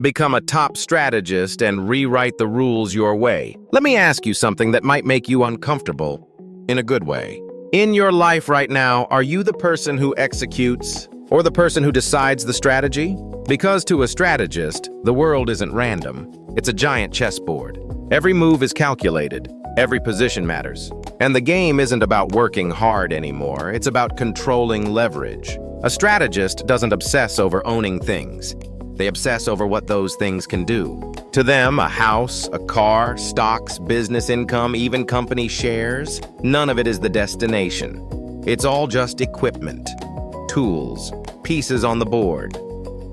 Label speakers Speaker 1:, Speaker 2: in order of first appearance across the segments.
Speaker 1: Become a top strategist and rewrite the rules your way. Let me ask you something that might make you uncomfortable in a good way. In your life right now, are you the person who executes or the person who decides the strategy? Because to a strategist, the world isn't random. It's a giant chessboard. Every move is calculated. Every position matters. And the game isn't about working hard anymore. It's about controlling leverage. A strategist doesn't obsess over owning things. They obsess over what those things can do. To them, a house, a car, stocks, business income, even company shares, none of it is the destination. It's all just equipment, tools, pieces on the board.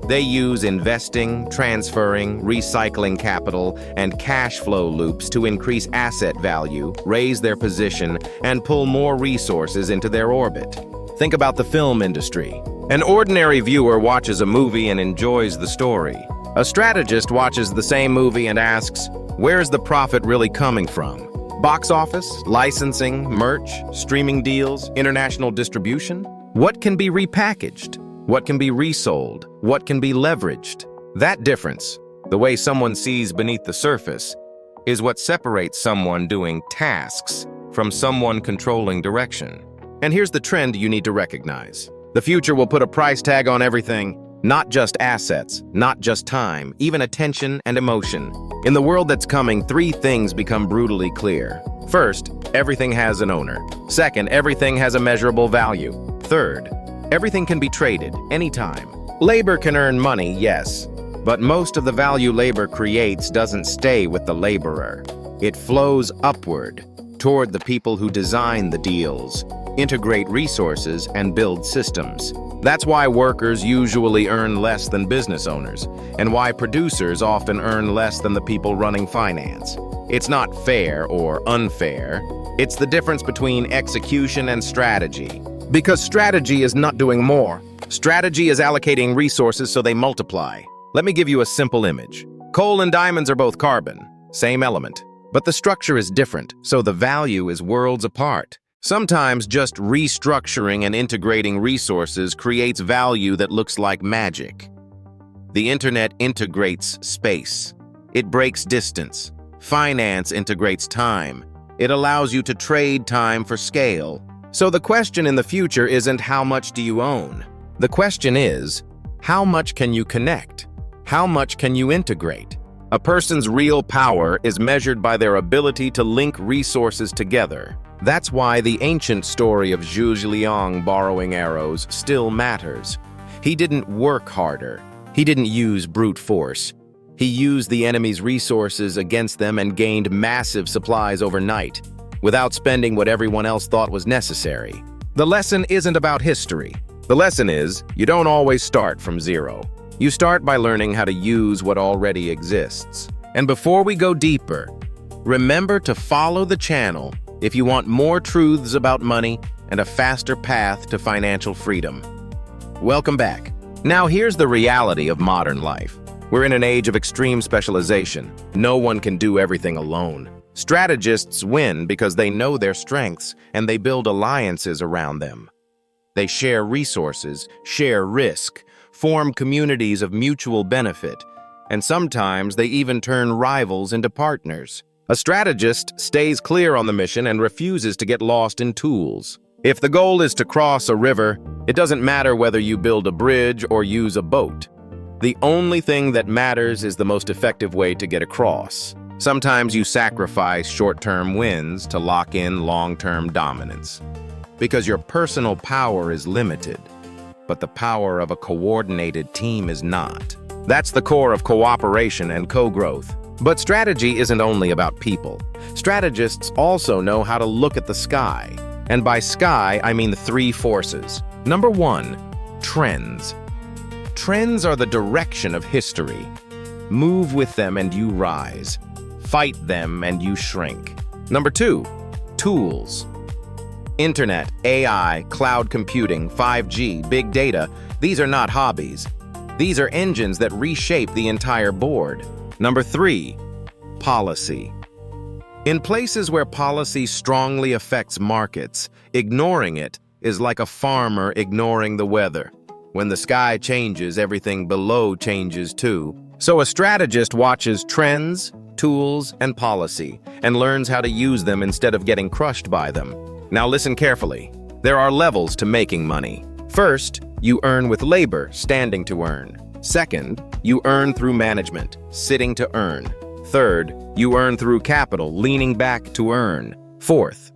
Speaker 1: They use investing, transferring, recycling capital, and cash flow loops to increase asset value, raise their position, and pull more resources into their orbit. Think about the film industry. An ordinary viewer watches a movie and enjoys the story. A strategist watches the same movie and asks, where's the profit really coming from? Box office, licensing, merch, streaming deals, international distribution? What can be repackaged? What can be resold? What can be leveraged? That difference, the way someone sees beneath the surface, is what separates someone doing tasks from someone controlling direction. And here's the trend you need to recognize. The future will put a price tag on everything, not just assets, not just time, even attention and emotion. In the world that's coming, three things become brutally clear. First, everything has an owner. Second, everything has a measurable value. Third, everything can be traded anytime. Labor can earn money, yes, but most of the value labor creates doesn't stay with the laborer. It flows upward toward the people who design the deals, integrate resources, and build systems. That's why workers usually earn less than business owners, and why producers often earn less than the people running finance. It's not fair or unfair. It's the difference between execution and strategy. Because strategy is not doing more. Strategy is allocating resources so they multiply. Let me give you a simple image. Coal and diamonds are both carbon, same element. But the structure is different, so the value is worlds apart. Sometimes just restructuring and integrating resources creates value that looks like magic. The internet integrates space. It breaks distance. Finance integrates time. It allows you to trade time for scale. So the question in the future isn't how much do you own? The question is, how much can you connect? How much can you integrate? A person's real power is measured by their ability to link resources together. That's why the ancient story of Zhu Zhiliang borrowing arrows still matters. He didn't work harder. He didn't use brute force. He used the enemy's resources against them and gained massive supplies overnight, without spending what everyone else thought was necessary. The lesson isn't about history. The lesson is, you don't always start from zero. You start by learning how to use what already exists. And before we go deeper, remember to follow the channel if you want more truths about money and a faster path to financial freedom. Welcome back. Now here's the reality of modern life. We're in an age of extreme specialization. No one can do everything alone. Strategists win because they know their strengths and they build alliances around them. They share resources, share risk, form communities of mutual benefit, and sometimes they even turn rivals into partners. A strategist stays clear on the mission and refuses to get lost in tools. If the goal is to cross a river, it doesn't matter whether you build a bridge or use a boat. The only thing that matters is the most effective way to get across. Sometimes you sacrifice short-term wins to lock in long-term dominance. Because your personal power is limited, but the power of a coordinated team is not. That's the core of cooperation and co-growth. But strategy isn't only about people. Strategists also know how to look at the sky. And by sky, I mean three forces. Number one, trends. Trends are the direction of history. Move with them and you rise. Fight them and you shrink. Number two, tools. Internet, AI, cloud computing, 5G, big data, these are not hobbies. These are engines that reshape the entire board. Number three, policy. In places where policy strongly affects markets, ignoring it is like a farmer ignoring the weather. When the sky changes, everything below changes too. So a strategist watches trends, tools, and policy, and learns how to use them instead of getting crushed by them. Now listen carefully. There are levels to making money. First, you earn with labor, standing to earn. Second, you earn through management, sitting to earn. Third, you earn through capital, leaning back to earn. Fourth,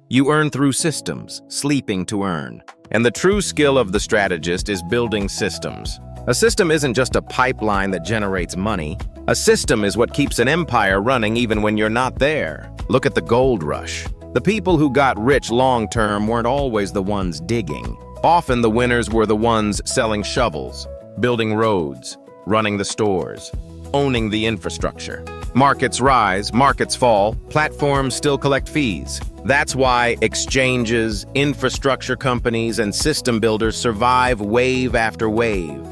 Speaker 1: you earn through systems, sleeping to earn. And the true skill of the strategist is building systems. A system isn't just a pipeline that generates money. A system is what keeps an empire running even when you're not there. Look at the gold rush. The people who got rich long-term weren't always the ones digging. Often the winners were the ones selling shovels, building roads, running the stores, owning the infrastructure. Markets rise, markets fall, platforms still collect fees. That's why exchanges, infrastructure companies, and system builders survive wave after wave.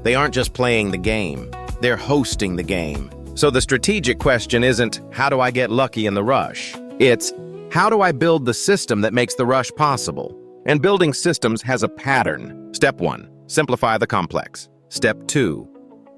Speaker 1: They aren't just playing the game, they're hosting the game. So the strategic question isn't, how do I get lucky in the rush? It's, how do I build the system that makes the rush possible? And building systems has a pattern. Step 1, simplify the complex. Step 2,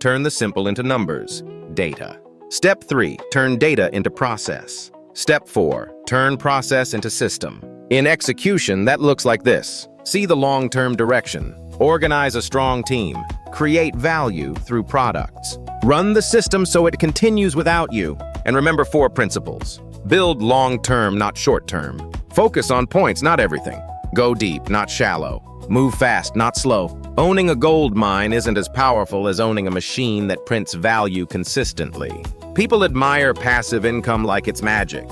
Speaker 1: turn the simple into numbers, data. Step 3, turn data into process. Step 4, turn process into system. In execution, that looks like this. See the long-term direction. Organize a strong team. Create value through products. Run the system so it continues without you. And remember 4 principles. Build long-term, not short-term. Focus on points, not everything. Go deep, not shallow. Move fast, not slow. Owning a gold mine isn't as powerful as owning a machine that prints value consistently. People admire passive income like it's magic.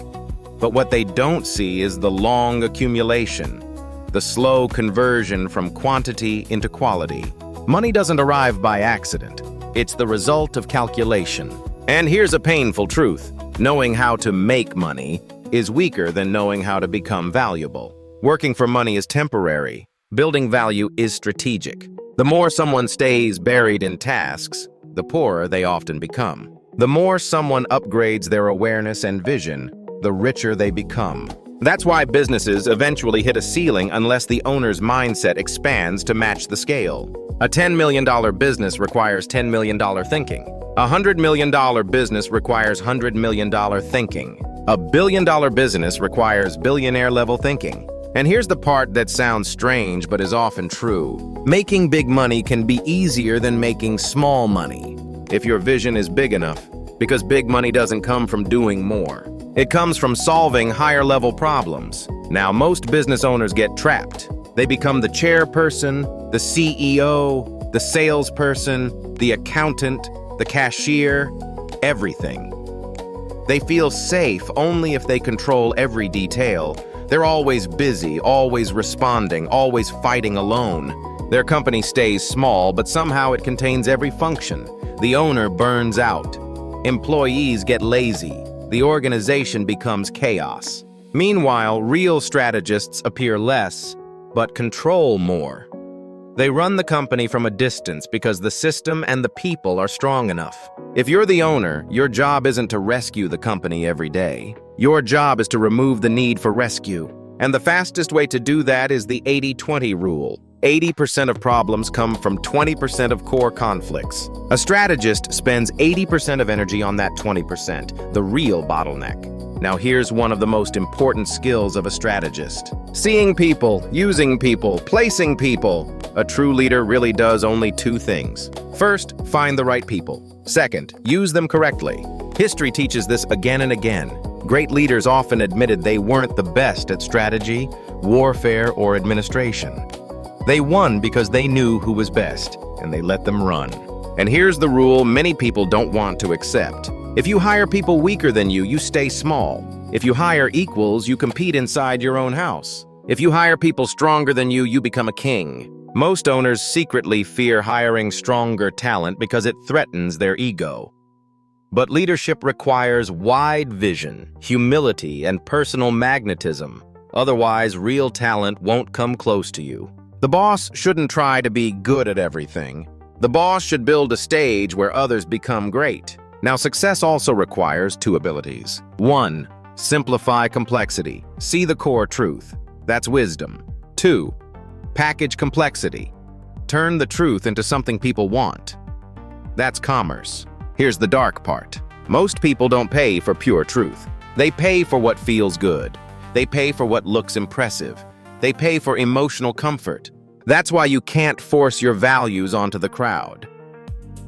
Speaker 1: But what they don't see is the long accumulation, the slow conversion from quantity into quality. Money doesn't arrive by accident. It's the result of calculation. And here's a painful truth. Knowing how to make money is weaker than knowing how to become valuable. Working for money is temporary. Building value is strategic. The more someone stays buried in tasks, the poorer they often become. The more someone upgrades their awareness and vision, the richer they become. That's why businesses eventually hit a ceiling unless the owner's mindset expands to match the scale. A $10 million business requires $10 million thinking. A $100 million business requires $100 million thinking. A $1 billion business requires billionaire-level thinking. And here's the part that sounds strange but is often true. Making big money can be easier than making small money, if your vision is big enough, because big money doesn't come from doing more. It comes from solving higher-level problems. Now, most business owners get trapped. They become the chairperson, the CEO, the salesperson, the accountant, the cashier, everything. They feel safe only if they control every detail. They're always busy, always responding, always fighting alone. Their company stays small, but somehow it contains every function. The owner burns out. Employees get lazy. The organization becomes chaos. Meanwhile, real strategists appear less, but control more. They run the company from a distance because the system and the people are strong enough. If you're the owner, your job isn't to rescue the company every day. Your job is to remove the need for rescue. And the fastest way to do that is the 80-20 rule. 80% of problems come from 20% of core conflicts. A strategist spends 80% of energy on that 20%, the real bottleneck. Now here's one of the most important skills of a strategist. Seeing people, using people, placing people. A true leader really does only 2 things. First, find the right people. Second, use them correctly. History teaches this again and again. Great leaders often admitted they weren't the best at strategy, warfare, or administration. They won because they knew who was best, and they let them run. And here's the rule many people don't want to accept. If you hire people weaker than you, you stay small. If you hire equals, you compete inside your own house. If you hire people stronger than you, you become a king. Most owners secretly fear hiring stronger talent because it threatens their ego. But leadership requires wide vision, humility, and personal magnetism. Otherwise, real talent won't come close to you. The boss shouldn't try to be good at everything. The boss should build a stage where others become great. Now, success also requires 2 abilities. 1, simplify complexity. See the core truth. That's wisdom. 2, package complexity. Turn the truth into something people want. That's commerce. Here's the dark part. Most people don't pay for pure truth. They pay for what feels good. They pay for what looks impressive. They pay for emotional comfort. That's why you can't force your values onto the crowd.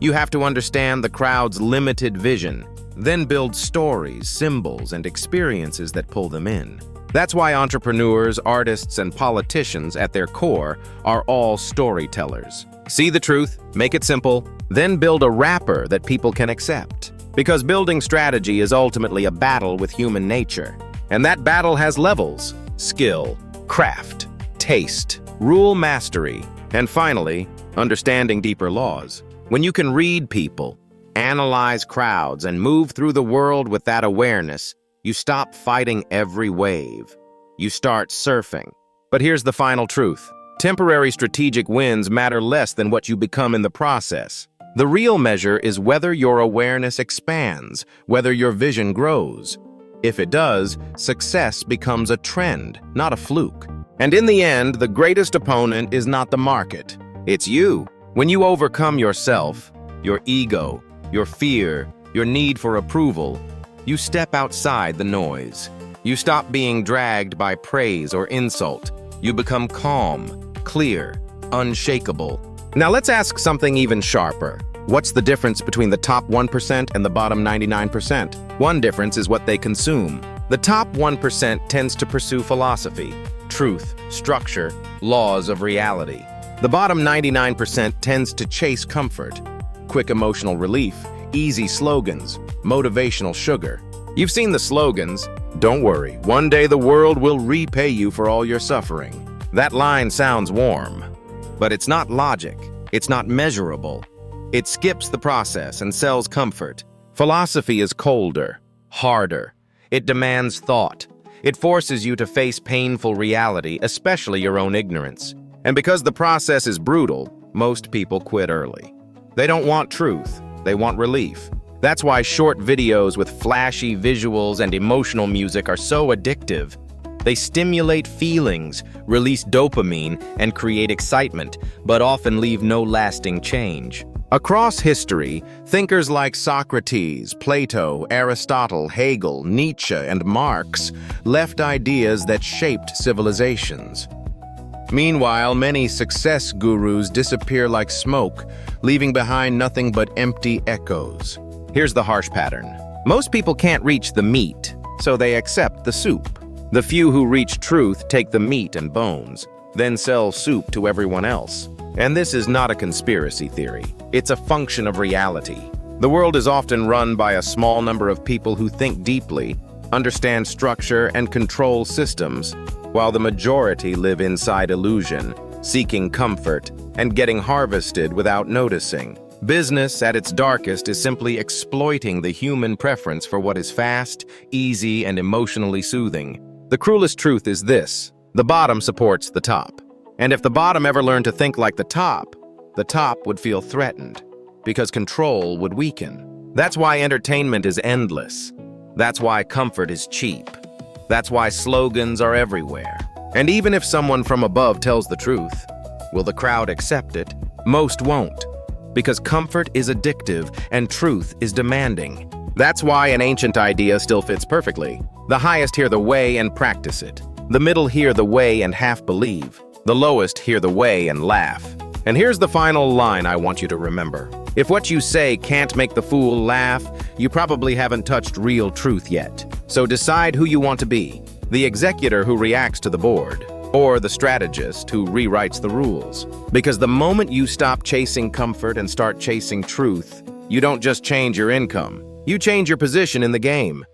Speaker 1: You have to understand the crowd's limited vision, then build stories, symbols, and experiences that pull them in. That's why entrepreneurs, artists, and politicians at their core are all storytellers. See the truth, make it simple, then build a wrapper that people can accept. Because building strategy is ultimately a battle with human nature. And that battle has levels: skill, craft, taste, rule mastery, and finally, understanding deeper laws. When you can read people, analyze crowds, and move through the world with that awareness, you stop fighting every wave. You start surfing. But here's the final truth. Temporary strategic wins matter less than what you become in the process. The real measure is whether your awareness expands, whether your vision grows. If it does, success becomes a trend, not a fluke. And in the end, the greatest opponent is not the market. It's you. When you overcome yourself, your ego, your fear, your need for approval, you step outside the noise. You stop being dragged by praise or insult. You become calm, clear, unshakable. Now let's ask something even sharper. What's the difference between the top 1% and the bottom 99%? One difference is what they consume. The top 1% tends to pursue philosophy, truth, structure, laws of reality. The bottom 99% tends to chase comfort, quick emotional relief, easy slogans, motivational sugar. You've seen the slogans, "Don't worry, one day the world will repay you for all your suffering." That line sounds warm, but it's not logic, it's not measurable. It skips the process and sells comfort. Philosophy is colder, harder. It demands thought. It forces you to face painful reality, especially your own ignorance. And because the process is brutal, most people quit early. They don't want truth, they want relief. That's why short videos with flashy visuals and emotional music are so addictive. They stimulate feelings, release dopamine, and create excitement, but often leave no lasting change. Across history, thinkers like Socrates, Plato, Aristotle, Hegel, Nietzsche, and Marx left ideas that shaped civilizations. Meanwhile, many success gurus disappear like smoke, leaving behind nothing but empty echoes. Here's the harsh pattern. Most people can't reach the meat, so they accept the soup. The few who reach truth take the meat and bones, then sell soup to everyone else. And this is not a conspiracy theory. It's a function of reality. The world is often run by a small number of people who think deeply, understand structure, and control systems, while the majority live inside illusion, seeking comfort, and getting harvested without noticing. Business, at its darkest, is simply exploiting the human preference for what is fast, easy, and emotionally soothing. The cruelest truth is this: the bottom supports the top. And if the bottom ever learned to think like the top would feel threatened, because control would weaken. That's why entertainment is endless. That's why comfort is cheap. That's why slogans are everywhere. And even if someone from above tells the truth, will the crowd accept it? Most won't, because comfort is addictive and truth is demanding. That's why an ancient idea still fits perfectly. The highest hear the way and practice it. The middle hear the way and half believe. The lowest hear the way and laugh. And here's the final line I want you to remember. If what you say can't make the fool laugh, you probably haven't touched real truth yet. So decide who you want to be: the executor who reacts to the board, or the strategist who rewrites the rules. Because the moment you stop chasing comfort and start chasing truth, you don't just change your income, you change your position in the game.